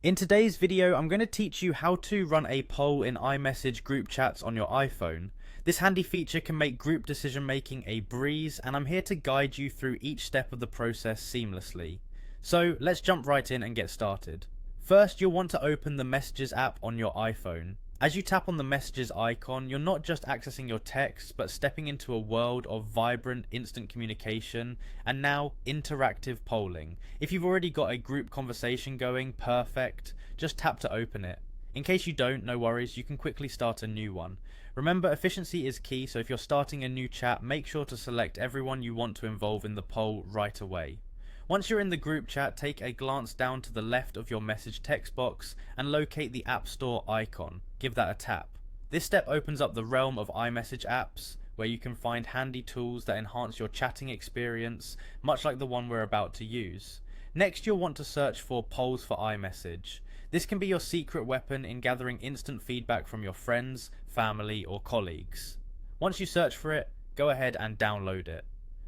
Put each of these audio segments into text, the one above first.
In today's video, I'm going to teach you how to run a poll in Imessage group chats on your iPhone. This handy feature can make group decision making a breeze, and I'm here to guide you through each step of the process seamlessly. So let's jump right in and get started. First, you'll want to open the Messages app on your iPhone. As you tap on the Messages icon, you're not just accessing your text, but stepping into a world of vibrant instant communication and now interactive polling. If you've already got a group conversation going, perfect, just tap to open it. In case you don't, no worries, you can quickly start a new one. Remember, efficiency is key, so if you're starting a new chat, make sure to select everyone you want to involve in the poll right away. Once you're in the group chat, take a glance down to the left of your message text box and locate the App Store icon. Give that a tap. This step opens up the realm of iMessage apps, where you can find handy tools that enhance your chatting experience, much like the one we're about to use. Next, you'll want to search for polls for iMessage. This can be your secret weapon in gathering instant feedback from your friends, family, or colleagues. Once you search for it, go ahead and download it.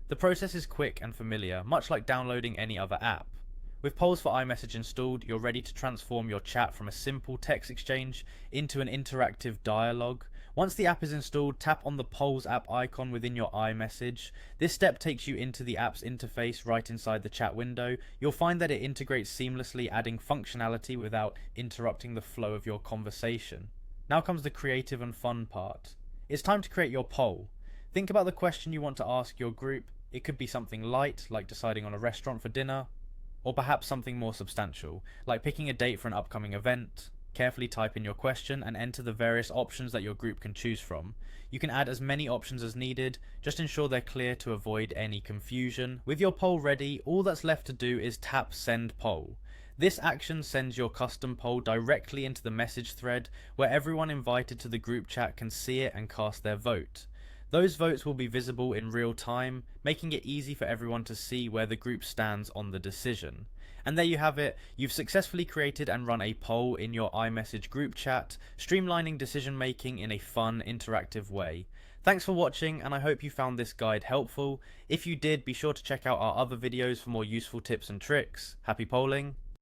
The process is quick and familiar, much like downloading any other app. With Polls for iMessage installed, you're ready to transform your chat from a simple text exchange into an interactive dialogue. Once the app is installed, tap on the Polls app icon within your iMessage. This step takes you into the app's interface right inside the chat window. You'll find that it integrates seamlessly, adding functionality without interrupting the flow of your conversation. Now comes the creative and fun part. It's time to create your poll. Think about the question you want to ask your group. It could be something light, like deciding on a restaurant for dinner, or perhaps something more substantial, like picking a date for an upcoming event. Carefully type in your question and enter the various options that your group can choose from. You can add as many options as needed, just ensure they're clear to avoid any confusion. With your poll ready, all that's left to do is tap Send Poll. This action sends your custom poll directly into the message thread, where everyone invited to the group chat can see it and cast their vote. Those votes will be visible in real time, making it easy for everyone to see where the group stands on the decision. And there you have it, you've successfully created and run a poll in your iMessage group chat, streamlining decision making in a fun, interactive way. Thanks for watching, and I hope you found this guide helpful. If you did, be sure to check out our other videos for more useful tips and tricks. Happy polling!